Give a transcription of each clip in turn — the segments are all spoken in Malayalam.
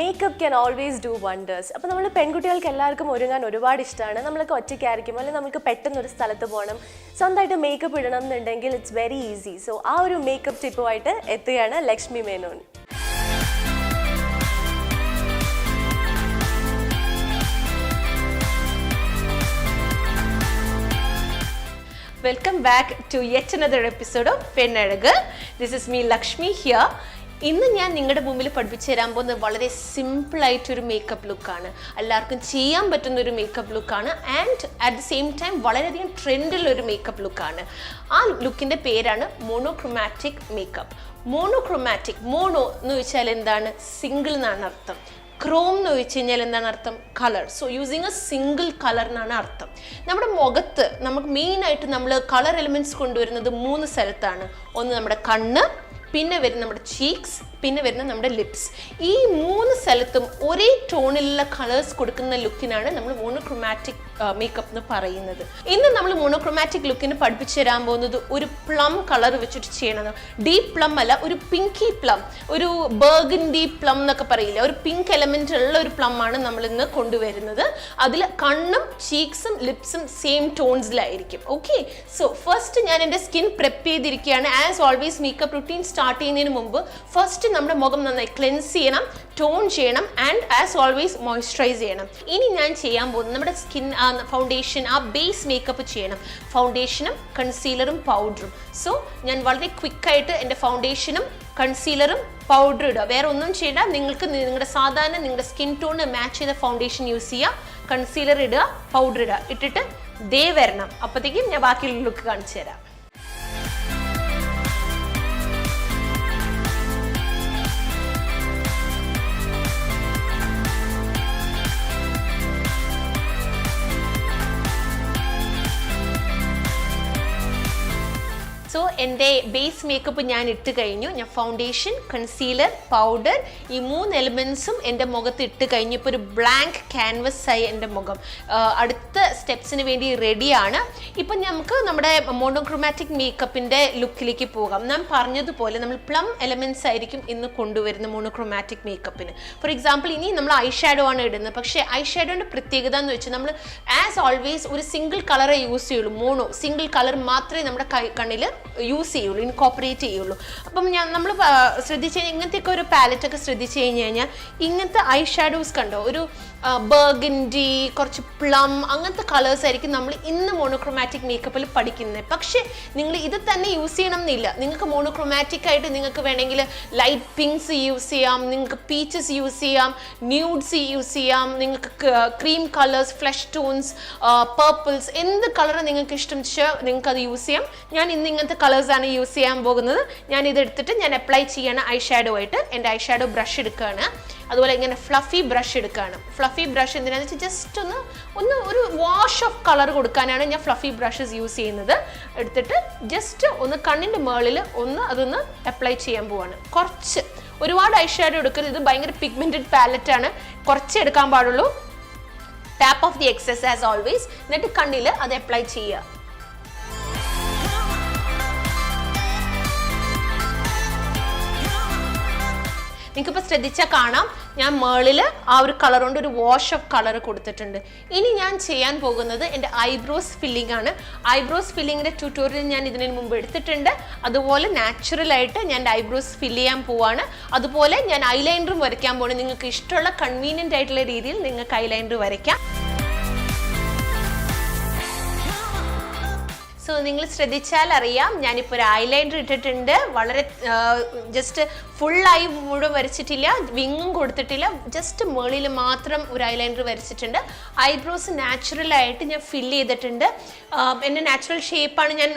Makeup can always do wonders. അപ്പോൾ നമ്മൾ പെൺകുട്ടികൾക്ക് എല്ലാവർക്കും ഒരുങ്ങാൻ ഒരുപാട് ഇഷ്ടമാണ്. നമ്മളൊക്കെ ഒറ്റയ്ക്കായിരിക്കും, അല്ലെങ്കിൽ നമുക്ക് പെട്ടെന്ന് ഒരു സ്ഥലത്ത് പോകണം, സ്വന്തമായിട്ട് മേക്കപ്പ് ഇടണം എന്നുണ്ടെങ്കിൽ ഇറ്റ്സ് വെരി ഈസി. സോ ആ ഒരു മേക്കപ്പ് ടിപ്പുമായിട്ട് എത്തുകയാണ് Lakshmi Menon. Welcome back to yet another episode of Pennazhag. This is me Lakshmi here. ഇന്ന് ഞാൻ നിങ്ങളുടെ മുമ്പിൽ പഠിപ്പിച്ചു തരാൻ പോകുന്നത് വളരെ സിമ്പിളായിട്ടൊരു മേക്കപ്പ് ലുക്കാണ്. എല്ലാവർക്കും ചെയ്യാൻ പറ്റുന്ന ഒരു മേക്കപ്പ് ലുക്കാണ് and at the same time വളരെയധികം ട്രെൻഡിലൊരു മേക്കപ്പ് ലുക്കാണ്. ആ ലുക്കിൻ്റെ പേരാണ് മോണോക്രോമാറ്റിക് മേക്കപ്പ്. മോണോക്രോമാറ്റിക്, മോണോ എന്ന് വെച്ചാൽ എന്താണ്? സിംഗിൾ എന്നാണ് അർത്ഥം. ക്രോം എന്ന് ചോദിച്ചു കഴിഞ്ഞാൽ എന്താണ് അർത്ഥം? Colour. So using A single colour എന്നാണ് അർത്ഥം. നമ്മുടെ മുഖത്ത് നമുക്ക് മെയിനായിട്ട് നമ്മൾ കളർ എലിമെൻറ്റ്സ് കൊണ്ടുവരുന്നത് 3 സ്ഥലത്താണ്. ഒന്ന് നമ്മുടെ കണ്ണ്, പിന്നെ വരുന്ന നമ്മുടെ ചീക്സ്, പിന്നെ വരുന്ന നമ്മുടെ ലിപ്സ്. ഈ 3 സ്ഥലത്തും ഒരേ ടോണിലുള്ള കളേഴ്സ് കൊടുക്കുന്ന ലുക്കിനാണ് നമ്മൾ മോണോക്രോമാറ്റിക് മേക്കപ്പ് എന്ന് പറയുന്നത്. ഇന്ന് നമ്മൾ മോണോക്രോമാറ്റിക് ലുക്കിന് പഠിപ്പിച്ചു തരാൻ പോകുന്നത് ഒരു പ്ലം കളർ വെച്ചിട്ട് ചെയ്യണം. ഡീപ്പ് പ്ലം അല്ല, ഒരു പിങ്കി പ്ലം, ഒരു ബർഗൻഡി പ്ലം എന്നൊക്കെ പറയില്ല, ഒരു പിങ്ക് എലമെന്റ് ഉള്ള ഒരു പ്ലം ആണ് നമ്മൾ ഇന്ന് കൊണ്ടുവരുന്നത്. അതിൽ കണ്ണും ചീക്സും ലിപ്സും സെയിം ടോൺസിലായിരിക്കും. ഓക്കെ, സോ ഫസ്റ്റ് ഞാൻ എൻ്റെ സ്കിൻ പ്രെപ്പ് ചെയ്തിരിക്കുകയാണ്. As always makeup routine start ചെയ്യുന്നതിന് മുമ്പ് ഫസ്റ്റ് നമ്മുടെ മുഖം നന്നായി ക്ലെൻസ് ചെയ്യണം, ടോൺ ചെയ്യണം ആൻഡ് ആസ് ഓൾവേസ് മോയ്സ്ചറൈസ് ചെയ്യണം. ഇനി ഞാൻ ചെയ്യാൻ പോകുന്നത് നമ്മുടെ സ്കിൻ ഫൗണ്ടേഷൻ, ആ ബേസ് മേക്കപ്പ് ചെയ്യണം. ഫൗണ്ടേഷനും കൺസീലറും പൗഡറും. സോ ഞാൻ വളരെ ക്വിക്കായിട്ട് എൻ്റെ ഫൗണ്ടേഷനും കൺസീലറും പൗഡർ ഇടുക. വേറെ ഒന്നും ചെയ്യണ്ട. നിങ്ങൾക്ക് നിങ്ങളുടെ സാധാരണ നിങ്ങളുടെ സ്കിൻ ടോണ് മാച്ച് ചെയ്ത ഫൗണ്ടേഷൻ യൂസ് ചെയ്യുക, കൺസീലർ ഇടുക, പൗഡർ ഇടുക, ഇട്ടിട്ട് ദേ വരണം. അപ്പോഴത്തേക്കും ഞാൻ ബാക്കിയുള്ള ലുക്ക് കാണിച്ചു തരാം. സോ എൻ്റെ ബേസ് മേക്കപ്പ് ഞാൻ ഇട്ട് കഴിഞ്ഞു. ഞാൻ ഫൗണ്ടേഷൻ, കൺസീലർ, പൗഡർ ഈ 3 എലിമെൻസും എൻ്റെ മുഖത്ത് ഇട്ട് കഴിഞ്ഞു. ഇപ്പോൾ ഒരു ബ്ലാങ്ക് ക്യാൻവസ് ആയി എൻ്റെ മുഖം. അടുത്ത സ്റ്റെപ്സിന് വേണ്ടി റെഡിയാണ്. ഇപ്പം നമുക്ക് നമ്മുടെ മോണോക്രോമാറ്റിക് മേക്കപ്പിൻ്റെ ലുക്കിലേക്ക് പോകാം. ഞാൻ പറഞ്ഞതുപോലെ നമ്മൾ പ്ലം എലിമെൻസ് ആയിരിക്കും ഇന്ന് കൊണ്ടുവരുന്ന മോണോക്രോമാറ്റിക് മേക്കപ്പിന്. ഫോർ എക്സാമ്പിൾ, ഇനി നമ്മൾ ഐ ഷാഡോ ആണ് ഇടുന്നത്. പക്ഷേ ഐ ഷാഡോൻ്റെ പ്രത്യേകത എന്ന് വെച്ചാൽ നമ്മൾ ആസ് ഓൾവേസ് ഒരു സിംഗിൾ കളറേ യൂസ് ചെയ്യുള്ളൂ. മോണോ സിംഗിൾ കളർ മാത്രമേ നമ്മുടെ കണ്ണിൽ യൂസ് ചെയ്യുള്ളൂ, ഇൻകോപ്പറേറ്റ് ചെയ്യുള്ളൂ. അപ്പം നമ്മൾ ശ്രദ്ധിച്ച് കഴിഞ്ഞാൽ ഇങ്ങനത്തെയൊക്കെ ഒരു പാലറ്റൊക്കെ ശ്രദ്ധിച്ച് കഴിഞ്ഞ് കഴിഞ്ഞാൽ ഇങ്ങനത്തെ ഐ ഷാഡോസ് കണ്ടോ, ഒരു ബർഗൻഡി, കുറച്ച് പ്ലം, അങ്ങനത്തെ കളേഴ്സ് ആയിരിക്കും നമ്മൾ ഇന്ന് മോണോക്രോമാറ്റിക് മേക്കപ്പിൽ പഠിക്കുന്നത്. പക്ഷേ നിങ്ങൾ ഇത് തന്നെ യൂസ് ചെയ്യണം എന്നില്ല. നിങ്ങൾക്ക് മോണോക്രോമാറ്റിക് ആയിട്ട് നിങ്ങൾക്ക് വേണമെങ്കിൽ ലൈറ്റ് പിങ്ക്സ് യൂസ് ചെയ്യാം, നിങ്ങൾക്ക് പീച്ചസ് യൂസ് ചെയ്യാം, ന്യൂഡ്സ് യൂസ് ചെയ്യാം, നിങ്ങൾക്ക് ക്രീം കളേഴ്സ്, ഫ്ലഷ് ടോൺസ്, പർപ്പിൾസ്, എന്ത് കളർ നിങ്ങൾക്ക് ഇഷ്ടം വെച്ചാൽ നിങ്ങൾക്ക് അത് യൂസ് ചെയ്യാം. ഞാൻ ഇന്ന് ഇങ്ങനത്തെ കളേഴ്സാണ് യൂസ് ചെയ്യാൻ പോകുന്നത്. ഞാൻ ഇതെടുത്തിട്ട് ഞാൻ അപ്ലൈ ചെയ്യാണ് ഐ ഷാഡോ ആയിട്ട്. എൻ്റെ ഐ ഷാഡോ ബ്രഷ് എടുക്കുകയാണ്. അതുപോലെ ഇങ്ങനെ ഫ്ലഫി ബ്രഷ് എടുക്കുകയാണ്. ഫ്ലഫി ബ്രഷ് എന്തിനാണെന്ന് വെച്ചാൽ ജസ്റ്റ് ഒന്ന് ഒരു വാഷ് ഓഫ് കളർ കൊടുക്കാനാണ് ഞാൻ ഫ്ലഫി ബ്രഷസ് യൂസ് ചെയ്യുന്നത്. എടുത്തിട്ട് ജസ്റ്റ് ഒന്ന് കണ്ണിൻ്റെ മുകളിൽ അതൊന്ന് അപ്ലൈ ചെയ്യാൻ പോവാണ്. കുറച്ച്, ഒരുപാട് ഐ ഷാഡോ എടുക്കരുത്. ഇത് ഭയങ്കര പിഗ്മെൻറ്റഡ് പാലറ്റ് ആണ്, കുറച്ച് എടുക്കാൻ പാടുള്ളൂ. Tap off the excess as always. എന്നിട്ട് കണ്ണിൽ അത് അപ്ലൈ ചെയ്യുക. നിങ്ങൾക്കിപ്പോൾ ശ്രദ്ധിച്ചാൽ കാണാം, ഞാൻ മേളിൽ ആ ഒരു കളർ കൊണ്ട് ഒരു വാഷ് ഓഫ് കളർ കൊടുത്തിട്ടുണ്ട്. ഇനി ഞാൻ ചെയ്യാൻ പോകുന്നത് എൻ്റെ ഐബ്രോസ് ഫില്ലിംഗ് ആണ്. ഐബ്രോസ് ഫില്ലിങ്ങിൻ്റെ ട്യൂട്ടോറിയൽ ഞാൻ ഇതിനു മുമ്പ് എടുത്തിട്ടുണ്ട്. അതുപോലെ നാച്ചുറലായിട്ട് ഞാൻ എൻ്റെ ഐബ്രോസ് ഫില്ല് ചെയ്യാൻ പോവാണ്. അതുപോലെ ഞാൻ ഐലൈനറും വരയ്ക്കാൻ പോവാണ്. നിങ്ങൾക്ക് ഇഷ്ടമുള്ള കൺവീനിയൻ്റ് ആയിട്ടുള്ള രീതിയിൽ നിങ്ങൾക്ക് ഐലൈനർ വരയ്ക്കാം. സോ നിങ്ങൾ ശ്രദ്ധിച്ചാൽ അറിയാം, ഞാനിപ്പോൾ ഒരു ഐലൈനർ ഇട്ടിട്ടുണ്ട്. വളരെ ജസ്റ്റ് ഫുള്ളായി മുഴുവൻ വരച്ചിട്ടില്ല, വിങ്ങും കൊടുത്തിട്ടില്ല, ജസ്റ്റ് മുകളിൽ മാത്രം ഒരു ഐലൈനർ വരച്ചിട്ടുണ്ട്. ഐബ്രോസ് നാച്ചുറലായിട്ട് ഞാൻ ഫില്ല് ചെയ്തിട്ടുണ്ട്. എൻ്റെ നാച്ചുറൽ ഷേപ്പാണ് ഞാൻ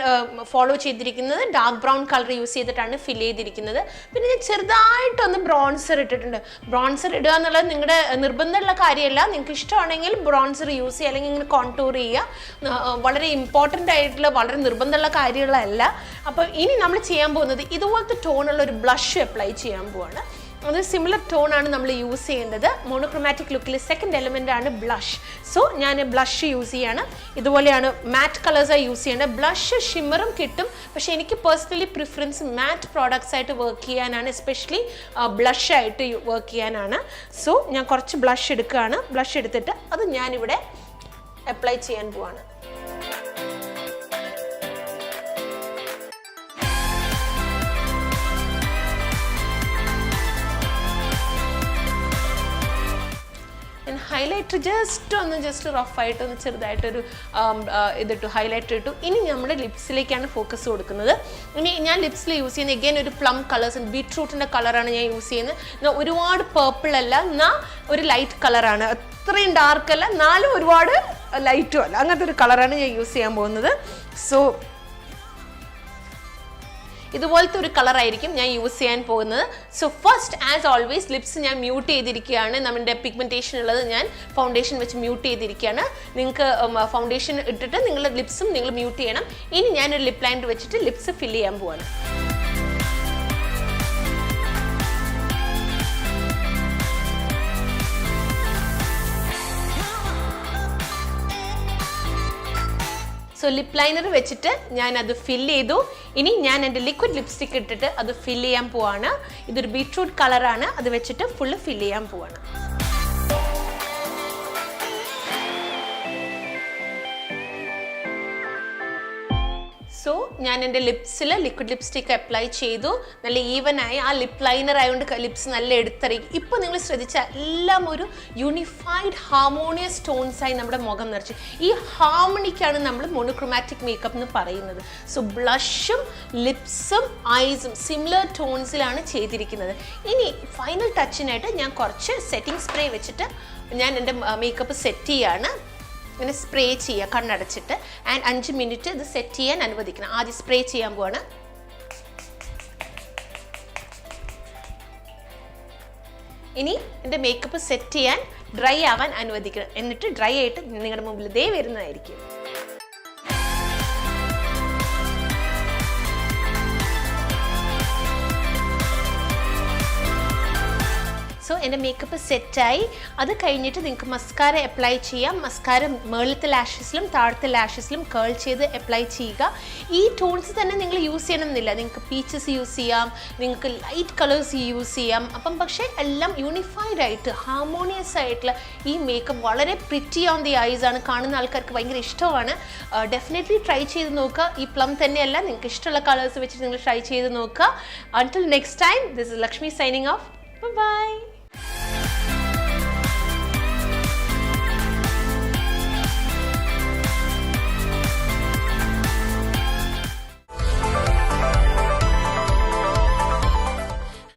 ഫോളോ ചെയ്തിരിക്കുന്നത്. ഡാർക്ക് ബ്രൗൺ കളർ യൂസ് ചെയ്തിട്ടാണ് ഫില്ല് ചെയ്തിരിക്കുന്നത്. പിന്നെ ഞാൻ ചെറുതായിട്ടൊന്ന് ബ്രോൺസർ ഇട്ടിട്ടുണ്ട്. ബ്രോൺസർ ഇടുക എന്നുള്ളത് നിങ്ങളുടെ നിർബന്ധമുള്ള കാര്യമല്ല. നിങ്ങൾക്ക് ഇഷ്ടമാണെങ്കിൽ ബ്രോൺസർ യൂസ് ചെയ്യുക, അല്ലെങ്കിൽ ഇങ്ങനെ കോൺടൂർ ചെയ്യുക. വളരെ ഇമ്പോർട്ടൻ്റ് ആയിട്ടുള്ള, വളരെ നിർബന്ധമുള്ള കാര്യങ്ങളല്ല. അപ്പോൾ ഇനി നമ്മൾ ചെയ്യാൻ പോകുന്നത് ഇതുപോലത്തെ ടോണുള്ള ഒരു ബ്ലഷ് അപ്ലൈ ചെയ്യാൻ പോവാണ്. അത് സിമിലർ ടോണാണ് നമ്മൾ യൂസ് ചെയ്യേണ്ടത്. മോണോക്രോമാറ്റിക് ലുക്കിൽ സെക്കൻഡ് എലമെൻ്റ് ആണ് ബ്ലഷ്. സോ ഞാൻ ബ്ലഷ് യൂസ് ചെയ്യാണ്. ഇതുപോലെയാണ് മാറ്റ് കളേഴ്സാണ് യൂസ് ചെയ്യേണ്ടത്. ബ്ലഷ് ഷിമ്മറും കിട്ടും, പക്ഷേ എനിക്ക് പേഴ്സണലി പ്രിഫറൻസ് മാറ്റ് പ്രോഡക്ട്സ് ആയിട്ട് വർക്ക് ചെയ്യാനാണ്, എസ്പെഷ്യലി ബ്ലഷ് ആയിട്ട് വർക്ക് ചെയ്യാനാണ്. സോ ഞാൻ കുറച്ച് ബ്ലഷ് എടുക്കുകയാണ്. ബ്ലഷ് എടുത്തിട്ട് അത് ഞാനിവിടെ അപ്ലൈ ചെയ്യാൻ പോവാണ്. ഹൈലൈറ്റർ ജസ്റ്റ് റഫായിട്ടൊന്ന് ചെറുതായിട്ടൊരു ഇതിട്ടു, ഹൈലൈറ്റർ ഇട്ടു. ഇനി നമ്മുടെ ലിപ്സിലേക്കാണ് ഫോക്കസ് കൊടുക്കുന്നത്. ഇനി ഞാൻ ലിപ്സിൽ യൂസ് ചെയ്യുന്നത് എഗെയിൻ ഒരു പ്ലം കളേഴ്സ്, ബീട്രൂട്ടിൻ്റെ കളറാണ് ഞാൻ യൂസ് ചെയ്യുന്നത്. ഒരുപാട് പേർപ്പിൾ അല്ല, എന്നാൽ ഒരു ലൈറ്റ് കളറാണ്, അത്രയും ഡാർക്ക് അല്ല, എന്നാലും ഒരുപാട് ലൈറ്റും അല്ല, അങ്ങനത്തെ ഒരു കളറാണ് ഞാൻ യൂസ് ചെയ്യാൻ പോകുന്നത്. സോ ഇതുപോലത്തെ ഒരു കളറായിരിക്കും ഞാൻ യൂസ് ചെയ്യാൻ പോകുന്നത്. So first as always lips ഞാൻ മ്യൂട്ട് ചെയ്തിരിക്കുകയാണ്. നമ്മുടെ പിഗ്മെൻറ്റേഷൻ ഉള്ളത് ഞാൻ ഫൗണ്ടേഷൻ വെച്ച് മ്യൂട്ട് ചെയ്തിരിക്കുകയാണ്. നിങ്ങൾക്ക് ഫൗണ്ടേഷൻ ഇട്ടിട്ട് നിങ്ങളുടെ ലിപ്സും നിങ്ങൾ മ്യൂട്ട് ചെയ്യണം. ഇനി ഞാനൊരു ലിപ് ലൈനർ വെച്ചിട്ട് ലിപ്സ് ഫില്ല് ചെയ്യാൻ പോവാണ്. സോ ലിപ് ലൈനർ വെച്ചിട്ട് ഞാൻ അത് ഫില്ല് ചെയ്തു. ഇനി ഞാൻ എൻ്റെ ലിക്വിഡ് ലിപ്സ്റ്റിക് ഇട്ടിട്ട് അത് ഫില്ല് ചെയ്യാൻ പോവാണ്. ഇതൊരു ബീട്രൂട്ട് കളറാണ്, അത് വെച്ചിട്ട് ഫുള്ള് ഫില്ല് ചെയ്യാൻ പോവാണ്. സോ ഞാൻ എൻ്റെ ലിപ്സിൽ ലിക്വിഡ് ലിപ്സ്റ്റിക് അപ്ലൈ ചെയ്തു. നല്ല ഈവനായി, ആ ലിപ് ലൈനർ ആയതുകൊണ്ട് ലിപ്സ് നല്ല എടുത്തറിയും. ഇപ്പോൾ നിങ്ങൾ ശ്രദ്ധിച്ചാൽ എല്ലാം ഒരു യൂണിഫൈഡ് ഹാർമോണിയസ് ടോൺസായി നമ്മുടെ മുഖം നിറച്ച്. ഈ ഹാർമണിക്കാണ് നമ്മൾ മോണോക്രോമാറ്റിക് മേക്കപ്പ് എന്ന് പറയുന്നത്. സോ ബ്ലഷും ലിപ്സും ഐസും സിമിലർ ടോൺസിലാണ് ചെയ്തിരിക്കുന്നത്. ഇനി ഫൈനൽ ടച്ചിനായിട്ട് ഞാൻ കുറച്ച് സെറ്റിംഗ് സ്പ്രേ വെച്ചിട്ട് ഞാൻ എൻ്റെ മേക്കപ്പ് സെറ്റ് ചെയ്യാണ്. ഇങ്ങനെ സ്പ്രേ ചെയ്യുക കണ്ണടച്ചിട്ട്, ആൻഡ് 5 മിനിറ്റ് ഇത് സെറ്റ് ചെയ്യാൻ അനുവദിക്കണം. ആദ്യം സ്പ്രേ ചെയ്യാൻ പോവാണ്. ഇനി എൻ്റെ മേക്കപ്പ് സെറ്റ് ചെയ്യാൻ ഡ്രൈ ആവാൻ അനുവദിക്കണം. എന്നിട്ട് ഡ്രൈ ആയിട്ട് നിങ്ങളുടെ മുമ്പിൽ ദേ വരുന്നതായിരിക്കും. സോ എൻ്റെ മേക്കപ്പ് സെറ്റായി. അത് കഴിഞ്ഞിട്ട് നിങ്ങൾക്ക് മസ്കാര അപ്ലൈ ചെയ്യാം. മസ്കാര മേളത്തെ ലാഷസിലും താഴത്തെ ലാഷസിലും കേൾ ചെയ്ത് അപ്ലൈ ചെയ്യുക. ഈ ടോൺസ് തന്നെ നിങ്ങൾ യൂസ് ചെയ്യണമെന്നില്ല. നിങ്ങൾക്ക് പീച്ചസ് യൂസ് ചെയ്യാം, നിങ്ങൾക്ക് ലൈറ്റ് കളേഴ്സ് യൂസ് ചെയ്യാം. അപ്പം പക്ഷേ എല്ലാം യൂണിഫൈഡ് ആയിട്ട് ഹാർമോണിയസ് ആയിട്ടുള്ള ഈ മേക്കപ്പ് വളരെ പ്രിറ്റി ഓൺ ദി ഐസ് ആണ്. കാണുന്ന ആൾക്കാർക്ക് ഭയങ്കര ഇഷ്ടമാണ്. ഡെഫിനറ്റ്ലി ട്രൈ ചെയ്ത് നോക്കുക. ഈ പ്ലം തന്നെയല്ല, നിങ്ങൾക്ക് ഇഷ്ടമുള്ള കളേഴ്സ് വെച്ചിട്ട് നിങ്ങൾ ട്രൈ ചെയ്ത് നോക്കുക. Until next time, this is Lakshmi signing off. Bye-bye.